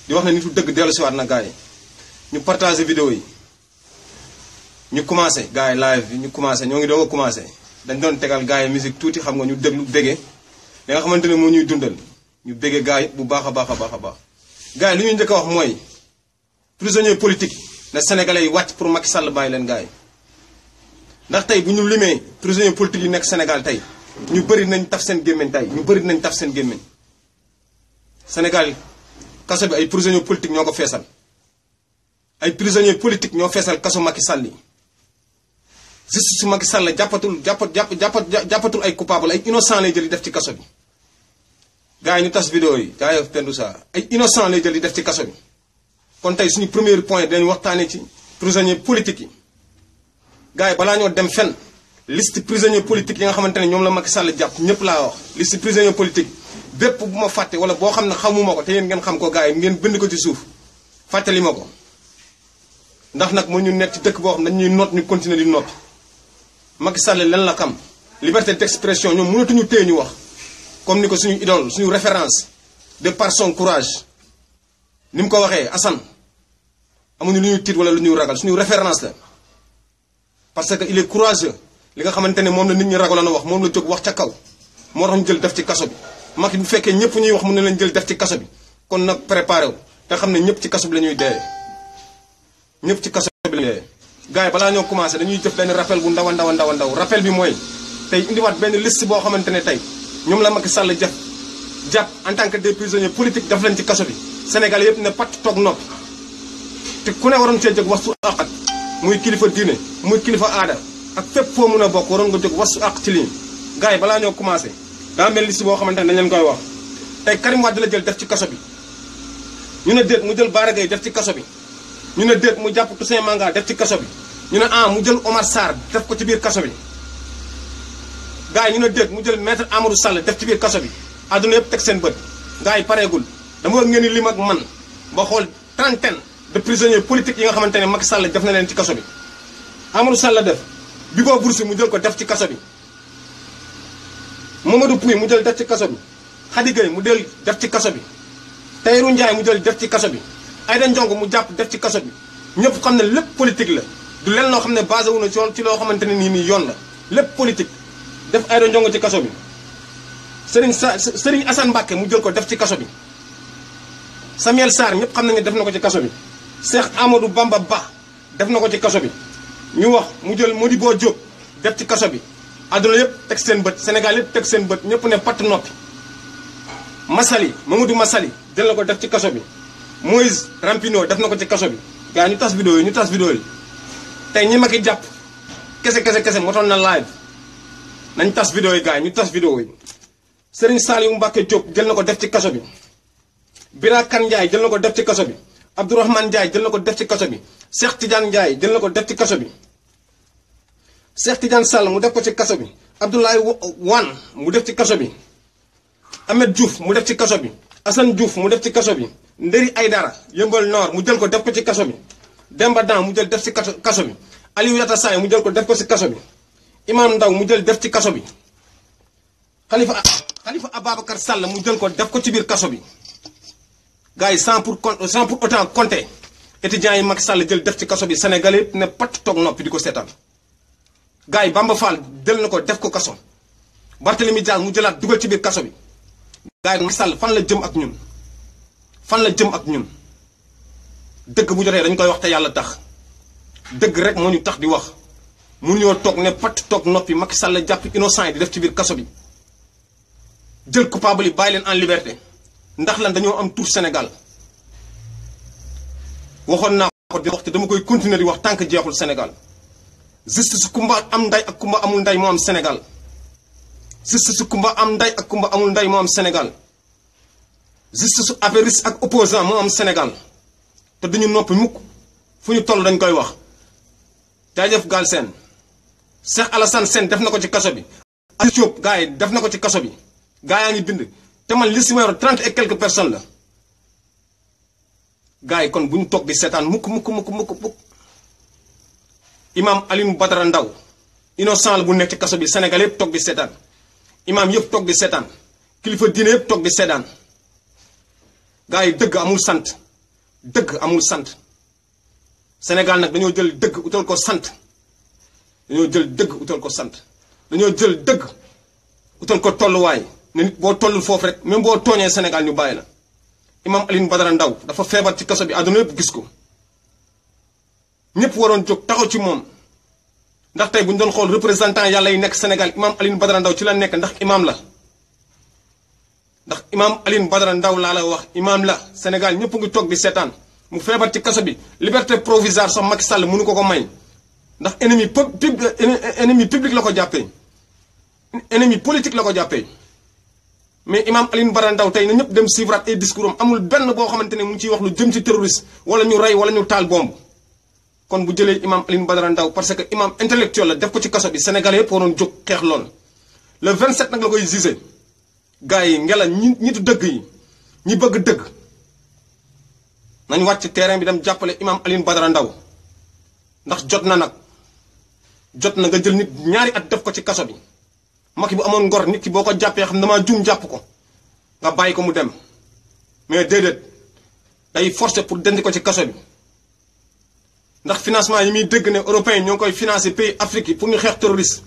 di wax ne nitu dëgg dellu si waat na gars yi ñu partager vidéo yi ñu commencé gars yi live bi ñu commencé ñoo ngi doog a commencé dañ doon tegal gars yi musique tuuti xam nga ñu déglu bége li nga xamante ne moo ñuy dundal ñu bége gars yi bu baax a baax a baax a baax gars yi li ñuy njëkk a wax mooy prisonnier politique na sénégalais yi wàcc pour Macky Sall bàyyi leen gars yi ndax tey bu ñu limee prisonnier politique yi nekk Sénégal tey ñu bëri nañ taf seen gémmiñ tey ñu bëri nañ taf seen gémmiñ Sénégal kaso bi ay prisonnier politique ñoo ko feesal ay prisonnier politique ñoo feesal kaso Macky Sall yi justice Macky Sall jàppatul ay coupable ay innocent lay jël di def ci kaso bi gars yi ñu tas vidéo yi gars yi pendu sa ay innocent lay jël di def ci kaso bi kon tey suñu premier point dañu waxtaanee ci prisonnier politique yi gars yi balaa ñoo dem fenn liste prisonnier politique yi nga xamante ne ñoom la Macky Sall jàpp ñëpp laa wax liste prisonnier politique bépp bu ma fàtte wala boo xam ne xamuma ko te yéen ngeen xam ko gars yi ngeen bind ko ci suuf fàttali ma ko ndax nag moo ñu nekk ci dëkk boo xam ne dañuy noot ñu continuer di noppi Macky Sall leen la xam liberté d'expression ñoom mënatuñu téye ñu wax comme ni ko suñu idole suñu référence de par son courage ni mu ko waxee Assane amuñu lu ñuy tiit wala lu ñuy ragal suñu référence la parce que il est courageux li nga xamante ne moom la nit ñi ragaloon a wax moom la jóg wax ca kaw moo tax ñu jël def ci kaso bi Macky bu fekkee ñëpp ñuy wax mun na leen jël def ci kaso bi kon nag préparé wu te xam ne ñëpp ci kaso bi la ñuy dee ñëpp ci kaso bi la ñuy dee gars yi balaa ñoo commencé dañuy def benn rappel bu ndaw a ndaw a ndaw a ndaw rappel bi mooy tey indiwaat benn liste boo xamante ne tey ñoom la Macky Sall jàpp en tant que des prisonniers politiques daf leen ci kaso bi Sénégal yëpp ne patt toog noppi te ku ne waroon cee jóg wax su àq muy kilifa diine muy kilifa aada ak fépp foo mun a bokk waroon nga jóg wax su àq ci lii gars yi balaa ñoo commencé daa mel liste boo xamante ne dañ leen koy wax tey Karim Wade la jël def ci kaso bi ñu ne déet mu jël Bara Gaye def ci kaso bi ñu ne déet mu jàpp Toussaint Manga def ci kaso bi ñu ne mu jël Omar Sarr def ko ci biir kaso bi gars yi ñu ne déet mu jël maître Amadou Sall def ci biir kaso bi àdduna yëpp teg seen bët gars yi pareegul dama bëgg ngeen ni lim ak man ba xool trentaine de prisonniers politiques yi nga xamante ne Macky Sall def na leen ci kaso bi Amadou Sall def Bibo Boursi mu jël ko def ci kaso bi Mamadou Pouye mu jël def ci kaso bi Khady Gueye mu jël def ci kaso bi Tahirou Ndiaye mu jël def ci kaso bi Aïda Ndiongue mu jàpp def ci kaso bi ñëpp xam ne lépp politique la du leen loo xam ne basé wu na ci loo xamante ne nii yoon la lépp politique def Aïda Ndiongue ci kaso bi Serigne Assane Mbacké mu jël ko def ci kaso bi Samuel Sarr ñëpp xam nañu ne def na ko ci kaso bi Cheikh Amadou Bamba Ba def na ko ci kaso bi ñu wax mu jël Modibo Diop def ci kaso bi àdduna yëpp teg seen bët Sénégal yëpp teg seen bët ñëpp ne patt noppi Mamadou Massaly jël na ko def ci kaso bi Moïse Rampino def na ko ci kaso bi gars ñu tas vidéo yi tey ñi Macky jàpp kese motoon na live nañ tas vidéo yi gars yi ñu tas vidéo yi Serigne Saliou Mbacké Diop jël na ko def ci kaso bi Bira Kane Ndiaye jël na ko def ci kaso bi Abdourahmane Ndiaye jël na ko def ci kaso bi Cheikh Tidiane Ndiaye jël na ko def ci kaso bi Cheikh Tidiane Sall mu def ko ci kaso bi Abdoulaye Wane mu def ci kaso bi Ahmed Diouf mu def ci kaso bi Assane Diouf mu def ci kaso bi Nderi Aydara Yeumbeul Nord mu jël ko def ko ci kaso bi Demba Dan mu jël def ci kaso bi Aliou Yatassay mu jël ko def ko ci kaso bi Imam Ndaw mu jël def ci kaso bi Khalifa Ababacar Sall mu jël ko def ko ci biir kaso bi gars yi sans pour autant compter étudiants yi Macky Sall jël def ci kaso bi Sénégalais yëpp ne pat toog noppi di ko seetaan gars yi Bamba Fall jël na ko def ko kaso Barthélemy Dias mu jëlaat dugal ci biir kaso bi gars yi Macky Sall fan la jëm ak ñun dëgg bu jotee dañ koy wax te yàlla tax dëgg rek moo ñu tax di wax mu ñoo toog ne pat toog noppi Macky Sall jàpp innocent yi di def ci biir kaso bi jël coupable yi bàyyi leen en liberté ndax lan dañoo am tour Sénégal waxoon naa ko di wax te dama koy continuer di wax tant que jeexul Sénégal justice kumba am nday ak kumba amul nday moo am Sénégal justice kumba am nday ak kumba amul nday moo am Sénégal justice affairiste ak opposant moo am Sénégal te duñu noppi mukk fu ñu toll dañ koy wax jaajëf Galsen Cheikh Alassane Sène def na ko ci kaso bi Aliou Diop gars yi def na ko ci kaso bi gars yaa ngi bind te man li si ma yor 30 et quelques personnes la gars yi kon bu ñu toog di seetaan mukk imam Alioune Badara Ndaw innocent la bu nekk ci kaso bi Sénégal yëpp toog di seetaan imam yëpp toog di seetaan kilifa diine yëpp toog di seetaan gars yi dëgg amul sant dëgg amul sant Sénégal nag dañoo jël dëgg utal ko sant dañoo jël dëgg utal ko sant dañoo jël dëgg utal ko tolluwaay ne nit boo tollul foofu rek même boo tooñee Sénégal ñu bàyyi la Imam Alioune Badara Ndao dafa feebar ci kaso bi àdduna yëpp gis ko ñëpp waroon jóg taxaw ci moom ndax tey bu ñu doon xool représentant yàlla yi nekk Sénégal Imam Alioune Badara Ndao ci la nekk ndax imam la ndax Imam Alioune Badara Ndao laa la wax imam la Sénégal ñëpp ngi toog di seetaan mu feebar ci kaso bi liberté provisoire sax Macky Sall mënu ko ko may ndax ennemi public la ko jàppee ennemi politique la ko jàppee mais Imam Alioune Badara Ndao tey na ñëpp dem suivre ay discours am amul benn boo xamante ne mu ngi ciy wax lu jëm ci terroriste wala ñu rey wala ñu taal bomb kon bu jëlee Imam Alioune Badara Ndao parce que imam intellectuel la def ko ci kaso bi Sénégalais yëpp waroon jóg xeex lool le 27 nag la koy jugé gars yi ngela ñitu dëgg yi ñi bëgg dëgg nañ wàcc terrain bi dem jàppale Imam Alioune Badara Ndao ndax jot na nag jot na nga jël nit ñaari at def ko ci kaso bi Macky bu amoon ngor nit ki boo ko jàppee xam damaa juum jàpp ko nga bàyyi ko mu dem mais déedéet day forcer pour dendi ko ci kaso bi ndax financement yi muy dégg ne européens ñoo ngi koy financer pays Afrique yi pour ñu xeex terroriste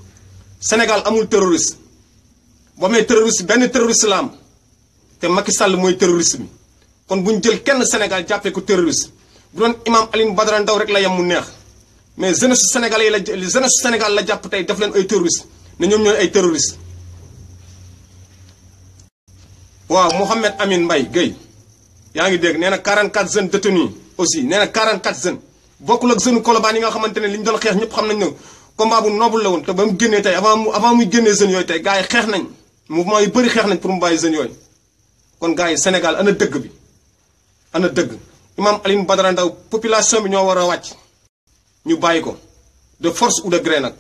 Sénégal amul terroriste boo amee terroriste benn terroriste la am te Macky Sall mooy terroriste bi kon bu ñu jël kenn Sénégal jàppee ko terroriste bu doon Imam Alioune Badara Ndao rek la yem mu neex mais jeunesse Sénégal yi jeunesse Sénégal la jàpp tey def leen ay terroriste ne ñoom ñooy ay terroriste waaw Mouhamed Amine Mbaye Gueye yaa ngi dégg nee na 44 jeunes détenus aussi nee na 44 jeunes bokkul ak jeune Colobane yi nga xamante ne li ñu doon xeex ñëpp xam nañ ne combat bu noble la woon te ba mu génnee tey avant muy génnee jeunes yooyu tey gars yi xeex nañ mouvement yu bëri xeex nañ pour mu bàyyi jeunes yooyu kon gars yi Sénégal ana dëgg bi ana dëgg Imam Alioune Badara Ndao population bi ñoo war a wàcc ñu bàyyi ko de force ou de gré nag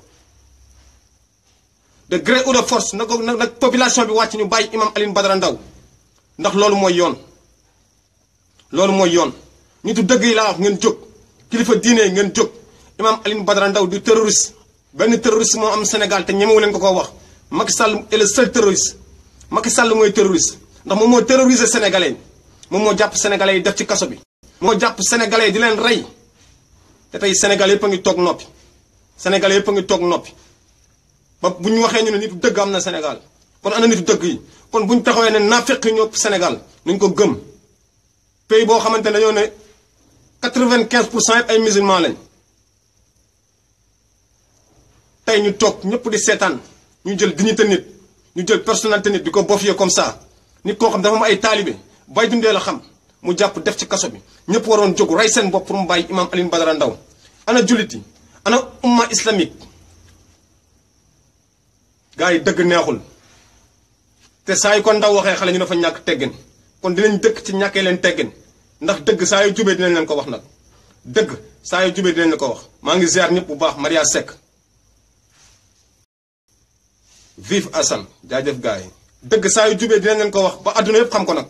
de gré ou de force nag population bi wàcc ñu bàyyi Imam Alioune Badara Ndao ndax loolu mooy yoon loolu mooy yoon nitu dëgg yi laa wax ngeen jóg kilifa diine yi ngeen jóg Imam Alioune Badara Ndao du terroriste benn terroriste moo am Sénégal te ñemewu leen ko koo wax Macky Sall est le seul terroriste Macky Sall mooy terroriste ndax moom moo terroriser sénégalais yi moom moo jàpp sénégalais yi def ci kaso bi moo jàpp sénégalais yi di leen rey te tey sénégalais yëpp a ngi toog noppi sénégalais yëpp a ngi toog noppi ba bu ñu waxee ñu ne nitu dëgg am na Sénégal kon ana nitu dëgg yi kon bu ñu taxawee ne naafeq yi ñoo Sénégal nañ ko gëm pays boo xamante ne dañoo ne 95% yëpp ay musulmans lañ tey ñu toog ñëpp di seetaan ñu jël dignité nit ñu jël personnalité nit di ko bofier comme ça nit koo xam dafa am ay taalibe bay dundee la xam mu jàpp def ci kaso bi ñëpp waroon jóg rey seen bopp pour mu bàyyi Imam Alioune Badara Ndao ana jullit yi ana umma islamique gars yi dëgg neexul te saa yu ko Ndaw waxee xale ñu dafa ñàkk teggin kon dinañ dëkk ci ñàkkee leen teggin ndax dëgg saa yu jubee dinañ leen ko wax nag dëgg saa yu jubee dinañ leen ko wax maa ngi ziar ñëpp bu baax Maria Seck vive Assane jaajëf gars yi dëgg saa yu jubee dinañ leen ko wax ba àdduna yëpp xam ko nag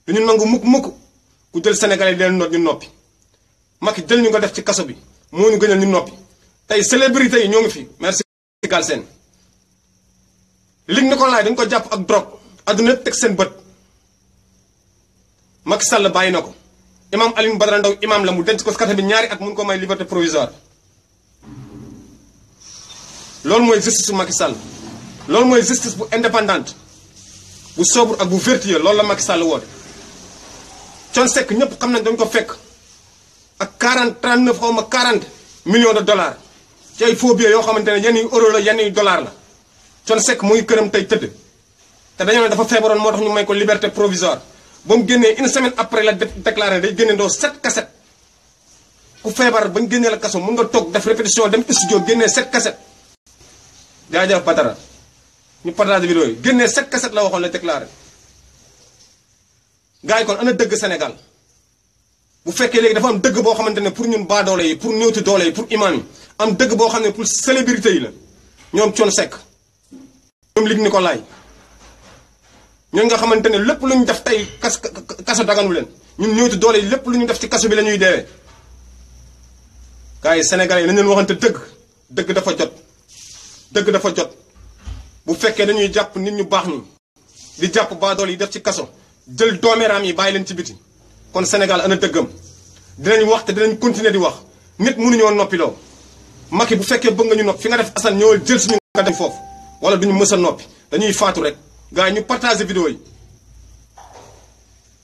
duñu nangu mukk ku jël Sénégalais yi di leen noot ñu noppi Macky jël ñu nga def ci kaso bi moo ñu gënal ñu noppi tey célébrité yi ñoo ngi fi merci Galsen Luc Nicolaï dañ ko jàpp ak drogue àdduna yëpp teg seen bët Macky Sall bàyyi na ko Imam Alioune Badara Ndao imam la mu denc ko kaso bi ñaari at mun ko may liberté provisoire loolu mooy justice bu Macky Sall loolu mooy justice bu indépendante bu sobre ak bu vertueux loolu la Macky Sall woote Thione Seck ñëpp xam nañ dañ ko fekk ak 39 xaw ma 40 millions de dollars ci ay faux billets yoo xamante ne yenn yu euro la yenn yu dollar la Thione Seck mu ngi këram tey tëdd te dañoo ne dafa feebaroon moo tax ñu may ko liberté provisoire ba mu génnee une semaine après la déclaré day génne ndoo 7 cassettes ku feebar bañ génnee la kaso mun nga toog def répétition dem studio génnee 7 cassettes jaajëf Badara ñu partage vidéo yi génnee 7 cassettes la waxoon la déclaré gars yi kon ana dëgg Sénégal bu fekkee léegi dafa am dëgg boo xamante ne pour ñun baadoole yi pour néewti doole yi pour imam yi am dëgg boo xam ne pour célébrité yi la ñoom Thione Seck ñoom Luc Nicolaï ñooñu nga xamante ne lépp lu ñu def tey kaso daganu leen ñun néewti doole yi lépp lu ñu def ci kaso bi la ñuy deewee gars yi Sénégalais yi nañ leen waxante dëgg dafa jot dëgg dafa jot bu fekkee dañuy jàpp nit ñu baax ñi di jàpp baadoole yi def ci kaso jël doomeeraam yi bàyyi leen ci biti kon Sénégal ana dëggam dinañ wax te dinañ continuer di wax nit mënuñoo noppiloo Macky bu fekkee bëgg nga ñu noppi fi nga def Assane ñëwal jël suñu nga dem foofu wala duñu mës a noppi dañuy faatu rek gars yi ñu partager vidéo yi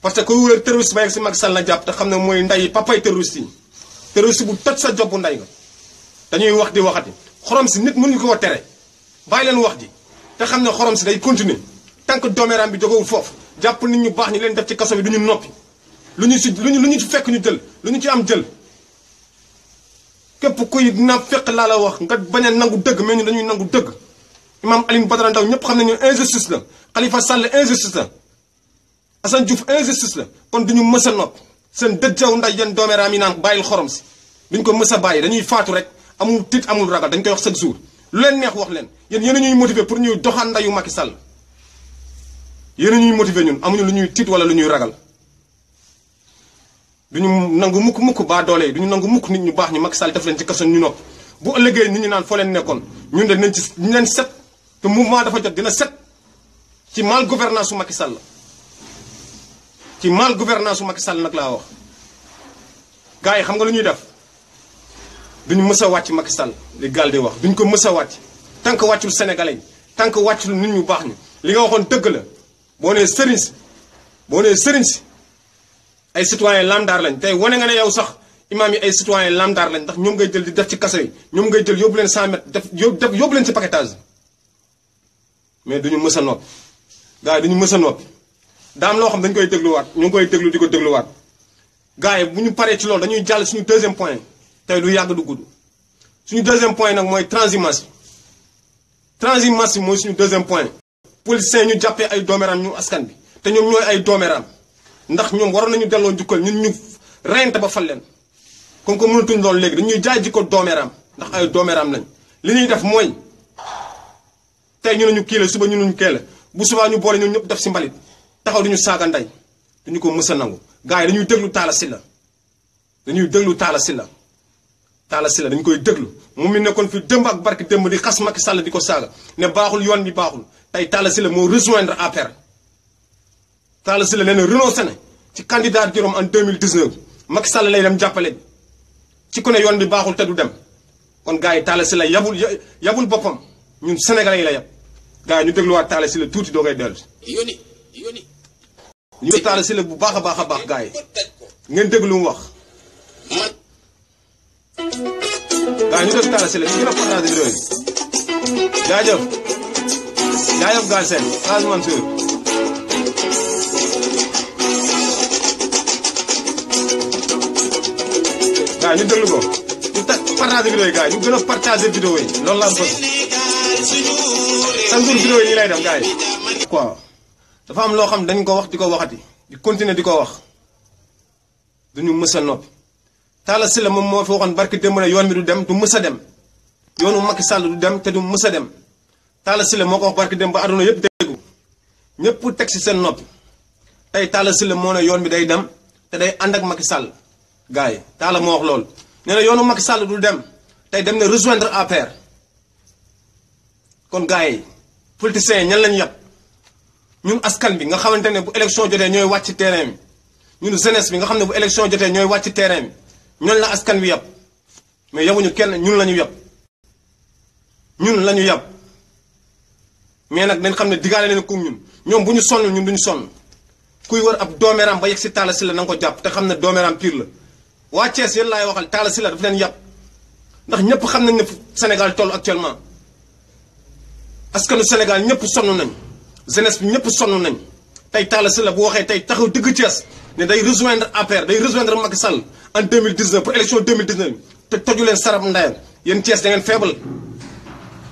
parce que ku wër terroriste ba yegg si Macky Sall la jàpp te xam ne mooy nday papay terroriste yi terroriste bu toj sa job nday nga dañuy wax di waxati xorom si nit mënuñu ko tere bàyyi leen wax ji te xam ne xorom si day continuer tant que doomeeraam bi jógewul foofu jàpp nit ñu baax ñi leen def ci kaso bi duñu noppi lu ñu ci fekk ñu jël lu ñu ci am jël képp kuy na fekk laa la wax nga bañ a nangu dëgg mais ñu dañuy nangu dëgg Imam Alioune Badara Ndao ñëpp xam nañu injustice la Khalifa Sall injustice la Assane Diouf injustice la kon duñu mës a noppi seen dëjjaw nday yeen doomeeraam yi naan bàyyil xorom si duñ ko mës a bàyyi dañuy faatu rek amul tiit amul ragal dañ koy wax chaque jour lu leen neex wax leen yéen ñuy motiver pour ñuy doxaan ndayu Macky Sall yéen ñuy motiver ñun amuñu lu ñuy tiit wala lu ñuy ragal duñu nangu mukk baa doole yi duñu nangu mukk nit ñu baax ñu Macky Sall def leen ci kaso ñu nopp bu ëllëgee nit ñi naan foo leen nekkoon ñun de nañ ci ñu leen set te mouvement dafa jot dina set ci mal gouvernance su Macky Sall ci mal gouvernance su Macky Sall nag laa wax gars yi xam nga lu ñuy def duñu mës a wàcc Macky Sall li gaal di wax duñ ko mës a wàcc tant que wàccul sénégalais yi tant que wàccul nit ñu baax ñi li nga waxoon dëgg la boo nee sëriñ si ay citoyen lamdaar lañ tey wane nga ne yow sax imaam yi ay citoyen lamdaar lañ ndax ñoom ngay jël di def ci kaso yi ñoom ngay jël yóbbu leen 100 mètres yóbbu leen ci paquetage mais duñu mës a noppi gars yi duñu mës a noppi daam loo xam dañu koy dégluwaat ñu ngi koy déglu di ko dégluwaat gars yi bu ñu paree ci loolu dañuy jàll suñu deuxième point tey du yàgg du gudd suñu deuxième point nag mooy transhumance mooy suñu deuxième point politiciens ñu jàppee ay dooméram ñu askan bi te ñoom ñooy ay dooméram ndax ñoom waroon nañu delloo njukkal ñun ñu reyante ba fal leen comme que mënatuñ loolu léegi dañuy jaay jikko dooméram ndax ay dooméram lañ li ñuy def mooy tey ñu ne ñu kii la suba ñu ne ñu kee la bu subaa ñu boole ñun ñëpp def si mbalit taxaw duñu saaga ndey duñu ko mës a nangu gars yi dañuy déglu Talla Sylla dañuy déglu Talla Sylla dañu koy déglu mu mi nekkoon fi dëmb ak barki dëmb di xas Macky Sall di ko saaga ne baaxul yoon bi baaxul tey Talla Sylla moo rejoindre APR Talla Sylla nee na renoncé na ci candidat juróom en 2019 Macky Sall lay dem jàppale ci ku ne yoon bi baaxul te du dem kon gars yi Talla Sylla yabul boppam ñun sénégalais yi la yab gars yi ñu dégluwaat Talla Sylla tuuti doo koy dellu ñu Talla Sylla bu baax a baax gars yi ngeen déglu lu mu wax gars yi ñu déglu Talla Sylla ci gën a partage vidéo yi jaajëf Galsen Hadj Mansour gars yi ñu déglu ko ñu partage vidéo yi gars yi ñu gën a partage vidéo yi loolu laa bëgg chaque jour vidéo yi nii lay def gars yi quoi dafa am loo xam dañ ko wax di ko waxati di continuer di ko wax duñu mës a noppi Talla Sylla moom moo fi waxoon barki démb ne yoon bi du dem du mës a dem yoonu Macky Sall du dem te du mës a dem Talla Sylla moo ko wax barki démb ba àdduna yëpp déggu ñëpp teg si seen noppi tey Talla Sylla moo ne yoon bi day dem te day ànd ak Macky Sall gars yi Talla moo wax loolu nee na yoonu Macky Sall du dem tey dem na rejoindre APR kon gars yi politiciens yi ñan lañu yàpp ñun askan bi nga xamante ne bu élection jotee ñooy wàcc terrain bi ñun jeunesse bi nga xam ne bu élection jotee ñooy wàcc terrain bi ñoon la askan wi yàpp mais yabuñu kenn ñun la ñu yàpp ñun la ñu yàpp mais nag dañ xam ne digaale leen ko ñun ñoom bu ñu sonn ñun duñu sonn kuy wër ab doomeram ba yegg si Talla Sylla na nga ko jàpp te xam ne doomeram pire la waa Thiès yéen laay waxal Talla Sylla daf leen yàpp ndax ñëpp xam nañ ne Sénégal toll actuellement askanu Sénégal ñëpp sonn nañ jeunesse bi ñëpp sonn nañ tey Talla Sylla bu waxee tey taxaw digg Thiès ne day rejoindre APR day rejoindre Macky Sall en 2019 pour élection 2019 te toju leen sarab ndayam yéen Thiès da ngeen faible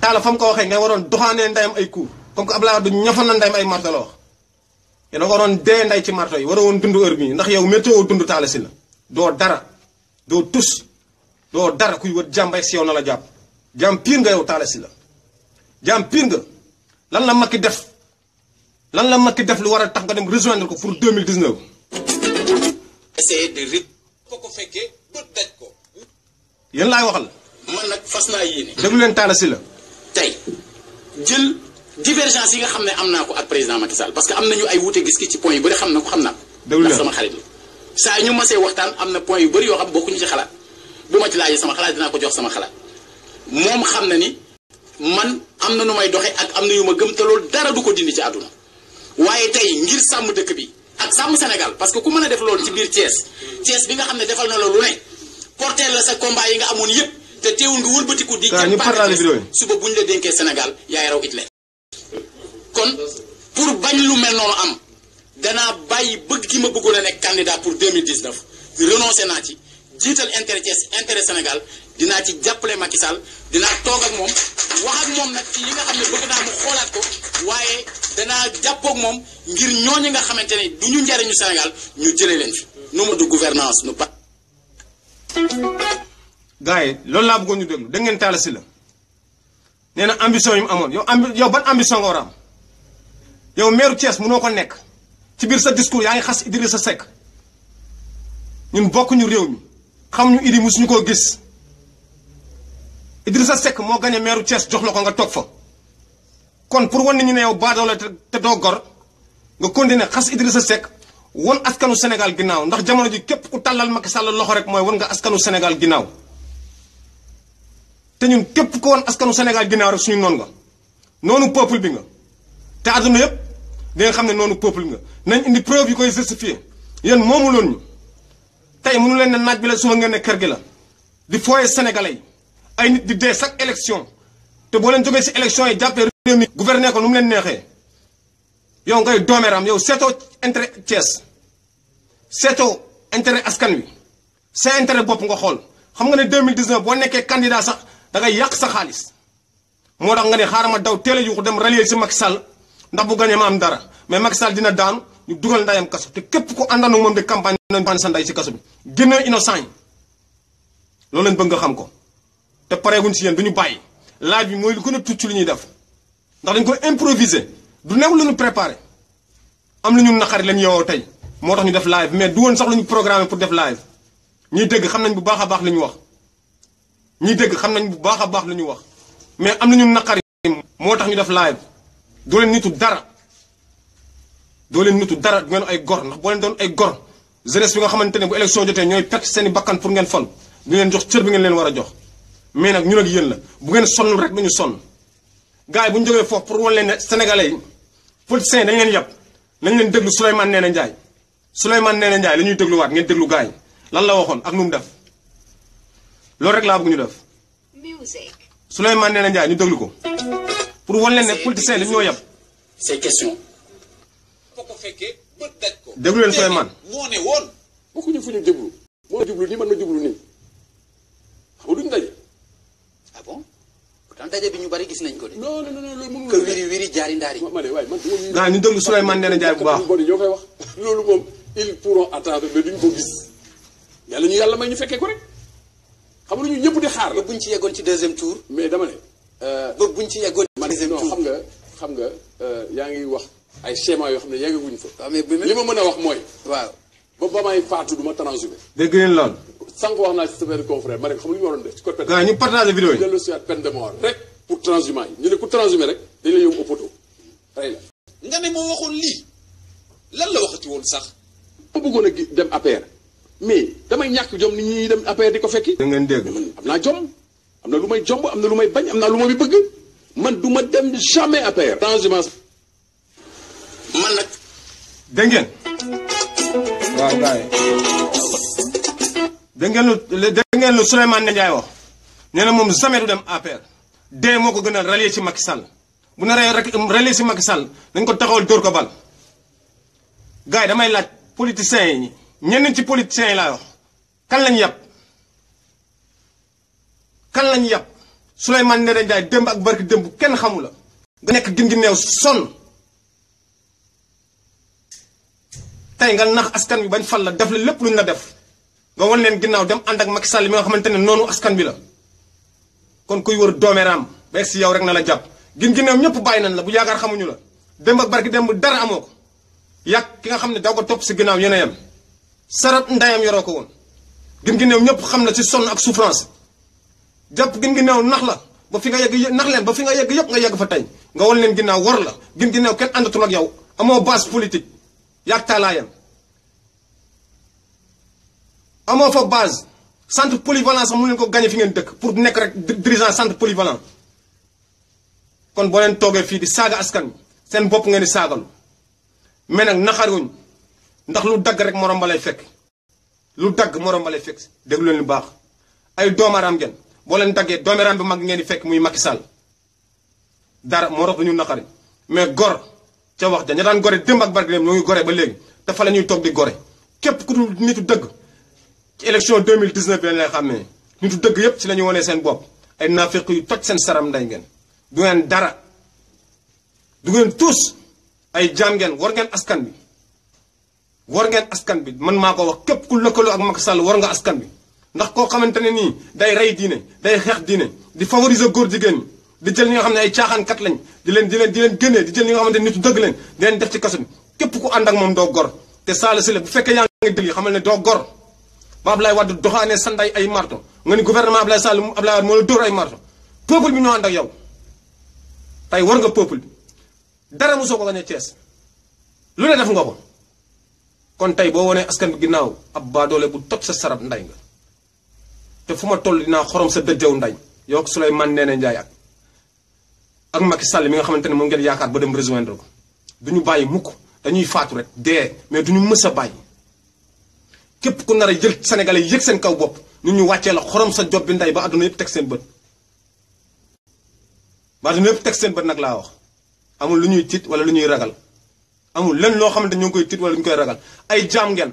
Talla fa mu ko waxee ngay waroon doxaanee ndayam ay coup comme que Abdoulaye Wade ñafoon na ndayam ay marto la wax yéen a waroon dee nday ci marto yi war a woon dund heure bii ndax yow météo dund Talla Sylla doo dara doo tus doo dara kuy wër jàmbay si yow na la jàpp jàmm pire nga yow Talla Sylla jàmm pire nga lan la Macky def lu war a tax nga dem rejoindre ko pour 2019. essayer de rek ko fekkee ba daj ko. yéen laay waxal. man nag fas naa yéene. déglu leen Talla Sylla. tey jël divergence yi nga xam ne am naa ko ak président Macky Sall parce que am nañu ay wuute gis-gis ci point yu bëri xam na ko xam naa ko. déglu leen ndax sama xarit la. saa ñu masee waxtaan am na point yu bëri yoo xam bokkuñu ci xalaat bu ma ci laajee sama xalaat dinaa ko jox sama xalaat moom xam na ni man am na nu may doxe ak am na yu ma gëm te loolu dara du ko dindi ci àdduna waaye tey ngir sàmm dëkk bi ak sàmm Sénégal parce que ku mën a def loolu ci biir Thiès bi nga xam ne defal na la lu ne porter la sa combat yi nga amoon yëpp te teewul nga wëlbatiku di suba buñ la dénkee Sénégal yaay raw Hitler kon pour bañ lu mel noonu am danaa bàyyi bëgg gi ma bëggoon a nekk candidat pour 2019 renoncé naa ci jiital intérêt Thiès intérêt Sénégal dinaa ci jàppale Macky Sall dinaa toog ak moom wax ak moom nag ci yi nga xam ne bëgg naa mu xoolaat ko waaye danaa jàppoog moom ngir ñooñu nga xamante ne du ñu njariñu Sénégal ñu jëlee leen fi nu de gouvernance nu pas. gars yi loolu laa bëggoon ñu déglu da ngeen Talla Sylla nee na ambition yi mu amoon yow ban ambition nga war a am yow maire Thiès mënoo ko nekk ci biir sa discours yaa ngi xas Idrissa Seck ñun bokkuñu réew mi xamuñu Idi musuñu koo gis Idrissa Seck moo gagné maire Thiès jox la ko nga toog fa kon pour wan ñu ne yow baadoo la te doo gor nga continuer xas Idrissa Seck won askanu Sénégal ginnaaw ndax jamono ji képp ku tàllal Macky Sall loxo rek mooy won nga askanu Sénégal ginnaaw te ñun képp ko won askanu Sénégal ginnaaw rek suñu noonu nga noonu peuple bi nga te àdduna yëpp di nga xam ne noonu peuple nga nañ indi preuve yi koy justifier yéen moomu loon ñu tey mënu leen ne naaj bi la suba ngeen ne kër gi la di fooye sénégalais yi ay nit di dee chaque élection te boo leen jógee si élection yi jàppee réew mi gouverner ko nu mu leen neexee yow ngay doomeram yow seetoo intérêt Thiès seetoo intérêt askan wi sa intérêt bopp nga xool xam nga ne 2019 boo nekkee candidat sax da ngay yàq sa xaalis moo tax nga ne xaaral ma daw teel a yuuxu dem rallier si Macky Sall ndax bu gañee ma am dara mais Macky Sall dina daanu ñu dugal ndayam kaso te képp ku àndandoo moom de campagne nañ ban sa nday si kaso bi génne innocent yi loolu lañ bëgg nga xam ko te pareeguñ si yéen du ñu bàyyi laaj bi mooy lu gën a tuuti li ñuy def ndax dañ koy improviser du nekk lu ñu préparé am lu ñu naqari lañ yeewoo tey moo tax ñu def live mais du woon sax lu ñu programmé pour def live ñiy dégg xam nañ bu baax a baax li ñu wax ñiy dégg xam nañ bu baax a baax li ñu wax mais am na ñu naqari moo tax ñu def live doo leen nitu dara doo leen nitu dara du ngeen ay gor ndax boo leen doon ay gor jeunesse bi nga xamante ne bu élection jotee ñooy perte seen i bakkan pour ngeen fal du ngeen jox cër bi ngeen leen war a jox mais nag ñun ak yéen la bu ngeen sonn rek duñu sonn gars yi bu ñu jógee foofu pour wan leen ne sénégalais yi politiciens yi dañ leen yàpp nañ leen déglu Souleymane Ndéné Ndiaye Souleymane Ndéné Ndiaye la ñuy dégluwaat ngeen déglu gars yi lan la waxoon ak nu mu def loolu rek laa bëgg ñu def Souleymane Ndéné Ndiaye ñu déglu ko pour wan leen ne politiciens yi dañu ñoo yàpp ces questions. foo ko fekkee bët daj ko. déglu leen Souleymane. moo ne woon. bokkuñu fu ñu jublu. moo jublu nii man ma jublu nii xam nga duñ daje. ah bon pourtant daje bi ñu bari gis nañ ko de. non non non loolu mënul que wiri wiri jaari ndaari. ma ne waaye man du ma. gars ñu déglu Souleymane Ndéné Ndiaye bu baax. ñoo koy wax loolu moom ils pourront attendre mais duñ ko gis yàlla ñu yàlla may ñu fekkee ko rek xam nga ñu ñëpp di xaar la. buñ ci yeggoon ci deuxième tour. mais dama ne. ba buñ ci yeggoon ci deuxième tour. non xam nga yaa ngi wax ay schéma yoo xam ne yeggaguñ fa. waaw mais li ma mën a wax mooy. waaw ba may faatu du ma transhumé. dégg ngeen lool. sànq wax naa ci sa benn confrère ma ne xam nga lu ñu waroon def ci code pénal. gars ñu partagé vidéo yi. dellu si waat peine de mort rek pour transhumant yi ñu ne ku transhumé rek dañ la yóbbu au poteau rey la. nga ne moo waxoon lii lan la waxati woon sax. ma bëggoon a dem APR mais damay ñàkk jom ni ñuy dem APR di ko fekki. da ngeen dégg. man am naa jom am na lu may jomb am na lu may bañ am naa lu ma bëgg man du ma dem jamais APR. transhumance. man nag. dégg ngeen. waaw gars yi. dégg ngeen lu Souleymane Ndéné Ndiaye wax nee na moom jamais du dem APR dee moo ko gën a rallier ci Macky Sall bu naree rek rallier ci Macky Sall dañ ko taxawal dóor ko bal gars yi damay laaj politiciens yi ñenn ci politiciens yi laa wax kan lañu yàpp kan lañu yàpp Souleymane Ndéné Ndiaye démb ak barki démb kenn xamu la nga nekk gin gi neew sonn tey nga nax askan bi bañ fal la def la lépp luñ la def nga wan leen ginnaaw dem ànd ak Macky Sall mi nga xamante ne noonu askan bi la kon kuy wër doomeeraam ba si yow rek na la jàpp gin gi neew ñëpp bàyyi nañ la bu yaakaar xamuñu la démb ak barki démb dara amoo ko yàq ki nga xam ne daw ko topp si ginnaaw yéen a yem sarat ndayam yoroo ko woon gin gi neew ñëpp xam na ci sonn ak souffrance jàpp gin gi neew nax la ba fi nga yegg nax leen ba fi nga yegg yëpp nga yegg fa tey nga wan leen ginnaaw war la gin gi neew kenn àndatul ak yow amoo base politique yàgg taalaayam amoo fa base centre polyvalent sax mu leen ko gagné fi ngeen dëkk pour nekk rek dirigeant centre polyvalent kon boo leen toogee fii di saaga askan wi seen bopp ngeen di saagalu mais nag naxaruñ ndax lu dagg rek morom ba lay fekk lu dagg morom ba lay fekk déglu leen lu baax ay doomaram ngeen boo leen daggee doomaram bi mag ngeen di fekk muy Macky Sall dara moo tax ñu naxari mais gor ca wax ja ña daan gore démb ak barke ñoo ngi gore ba léegi te fa la ñuy toog di gore képp ku dul nitu dëgg ci élection 2019 bi lañ lay xàmmee nitu dëgg yépp ci la ñu wonee seen bopp ay naafeq yu toj seen saram nday ngeen du ngeen dara du ngeen tous ay jaam ngeen war ngeen askan bi war ngeen askan bi man maa ko wax képp ku lëkkaloo ak Macky Sall war nga askan bi ndax koo xamante ne nii day rey diine day xeex diine di favoriser góor jigéen ñi di jël ñi nga xam ne ay caaxaankat lañ di leen génnee di jël ñi nga xamante ne nitu dëgg leen di leen def ci kaso bi képp ku ànd ak moom doo gor te Sall si la bu fekkee yaa ngi dëgg yi xamal ne doo gor ba Abdoulaye Wade doxaanee sanday ay marto nga ni gouvernement Abdoulaye Sall Abdoulaye Wade moo la dóor ay marto peuple bi ñoo ànd ak yow tey war nga peuple bi dara mosoo ko gañe Thiès lu ne def nga ko kon tey boo wonee askan bi ginnaaw ab baadoole bu toj sa sarab nday nga te fu ma toll dinaa xorom sa dëjëw nday yow Souleymane Ndéné Ndiaye ak Macky Sall mi nga xamante ne moom ngeen yaakaar ba dem rejoindre ko duñu bàyyi mukk dañuy faatu rek dee mais duñu mës a bàyyi képp ku nar a jël sénégalais yëg seen kaw bopp ñun ñu wàccee la xorom sa job bi nday ba àdduna yëpp teg seen bët ba àdduna yëpp teg seen bët nag laa wax amul lu ñuy tiit wala lu ñuy ragal amul lenn loo xamante ñoo ngi koy tiit wala lu ñu koy ragal ay jaam ngeen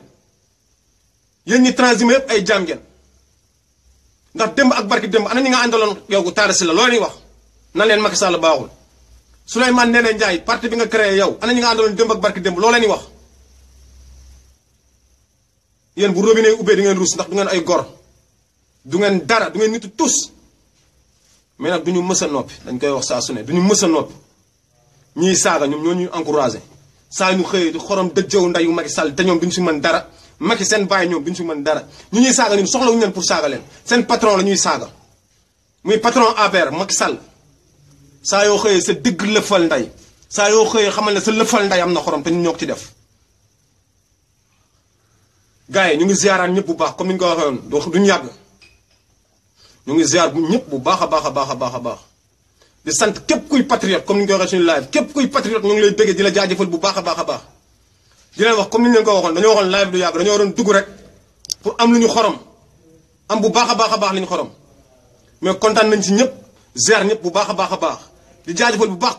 yéen ñi transhumé yëpp ay jaam ngeen ndax démb ak barki démb ana ñi nga àndaloon yow Talla Sylla loo leen wax nan leen Macky Sall baaxul Souleymane Ndéné Ndiaye parti bi nga créé yow ana ñi nga àndaloon démb ak barki démb loo leen wax yéen bu robinet ubbee di ngeen ruus ndax du ngeen ay gor du ngeen dara du ngeen nitu tus mais nag du ñu mës a noppi dañ koy wax saa su ne du ñu mës a noppi ñiy saaga ñoom ñoo ñuy encouragé saa ñu xëyee di xorom dëjëw ndayu Macky Sall te ñoom duñu si mën dara Macky seen bàyyi ñoom duñu si mën dara ñu ñuy saaga ñun soxlawuñu leen pour saaga leen seen patron la ñuy saaga muy patron APR Macky Sall saa yoo xëyee sa digg lëfal nday saa yoo xëyee xamal ne sa lëfal nday am na xorom te ñu ñoo ko ci def gars yi ñu ngi ziaraan ñëpp bu baax comme ni ñu ko waxee woon duñu yàgg ñu ngi ziar bu ñëpp bu baax a baax a baax a baax a baax di sant képp kuy patriote comme ni ñu ko waxee suñu live képp kuy patriote ñu ngi lay bëggee di la jaajëfal bu baax a baax a baax di leen wax comme ni ñu leen ko waxoon dañoo waxoon live du yàgg dañoo waroon dugg rek pour am lu ñu xorom am bu baax a baax a baax li ñu xorom mais kontaan nañ si ñëpp ziar ñëpp bu baax a baax a baax di jaajëfal bu baax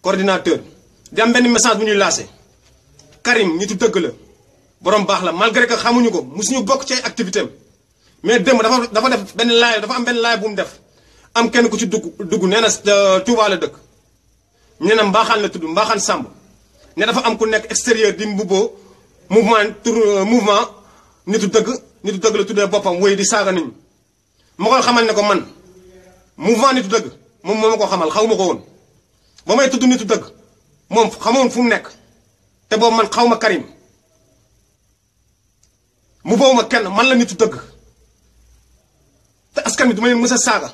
coordinateur di am benn message bu ñuy lancé Karim nitu dëgg la borom baax la malgré que xamuñu ko musuñu bokk ci ay activité am mais démb dafa def benn live dafa am benn live bu mu def am kenn ku ci dugg nee na Touba la dëkk nee na mbaaxaan la tudd mbaaxaan Samb ne dafa am ku nekk extérieur di mbubboo mouvement nitu dëgg la tuddee boppam wéy di saaga nit ñi ma koy xamal ne ko man mouvement nitu dëgg moom moo ma ko xamal xaw ma ko woon ba may tudd nitu dëgg moom xamoon fu mu nekk te boobu man xaw ma Karim mu boobu ma kenn man la nitu dëgg te askan bi du ma leen mës a saaga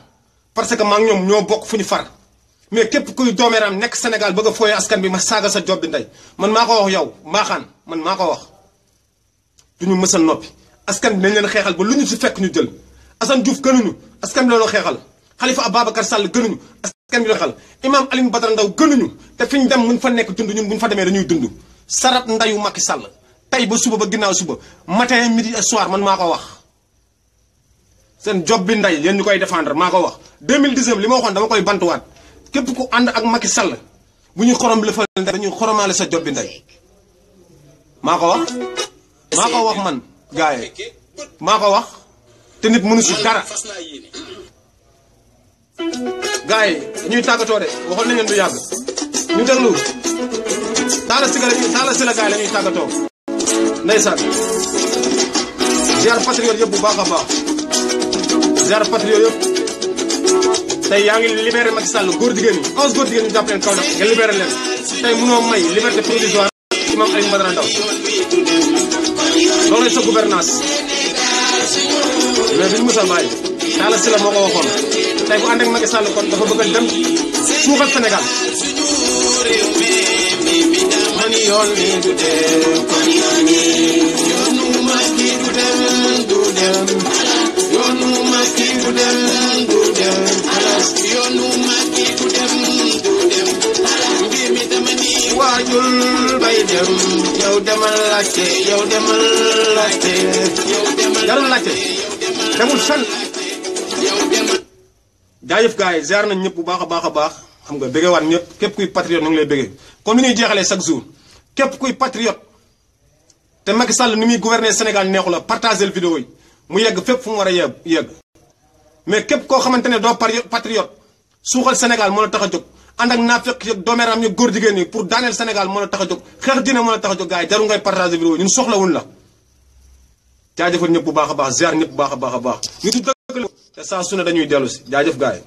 parce que maa ngi ñoom ñoo bokk fu ñu far mais képp kuy doomeeraam nekk Sénégal bëgg a fooyee askan bi ma saaga sa job bi ndey man maa ko wax yow mbaaxaan man maa ko wax du ñu mës a noppi askan bi nañ leen xeexal ba lu ñu si fekk ñu jël Assane Diouf gënuñu askan bi loolu xeexal Khalifa Ababacar Sall gënuñu askan bi xeexal Imam Alioune Badara Ndaw gënuñu te fi ñu dem muñ fa nekk dund ñun buñ fa demee dañuy dund sarat ndayu Macky Sall tey ba suba ba ginnaaw suba matin midi et soir man maa ko wax seen job bi nday yéen ñu koy défendre maa ko wax 2019 li ma waxoon dama koy bantuwaat képp ku ànd ak Macky Sall bu ñuy xorom lëfal nday dañuy xoromaale sa job bi nday maa ko wax man gars yi maa ko wax te nit mënu si dara gars yi ñuy tàggatoo de waxoon nañ leen du yàgg ñu déglu Talla Sylla gars yi la ñuy tàggatoo ndeysaan ziar patriote yëpp bu baax a baax ziar patriote yëpp tey yaa ngi libéré Macky Sall góor jigéen ñi 11 góor jigéen ñu jàpp leen kaw nag nga libéré leen tey mënoo may liberté provisoire Imam Alioune Badara Ndaw loolu sa gouvernance mais duñu mës a bàyyi Talla Sylla moo ko waxoon tey bu ànd ak Macky Sall kon dafa bëgg a dem suuxal Sénégal mani yoon ni du dee ngay dem yow demal laajte yow demal laajte jarul laajte demul fenn jaajëf gars yi ziar nañ ñëpp bu baax a baax a baax xam nga bëggee waat ñëpp képp kuy patriote ñu ngi lay bëggee comme ni ñuy jeexalee chaque jour képp kuy patriote te Macky Sall ni muy gouverner Sénégal neexu la partager vidéo yi mu yegg fépp fu mu war a yegg mais képp koo xamante ne doo patriote suuxal Sénégal moo la tax a jóg ànd ak naafeq yeeg doomeeram ñu góor jigéen ñi pour daaneel Sénégal moo la tax a jóg xeex dina moo la tax a jóg gars yi jarul ngay partager vidéo ñun soxlawuñ la jaajëfal ñëpp bu baax a baax ziar ñëpp bu baax a baax a baax ñu du dëgg la te saa su ne dañuy dellu si jaajëf gars yi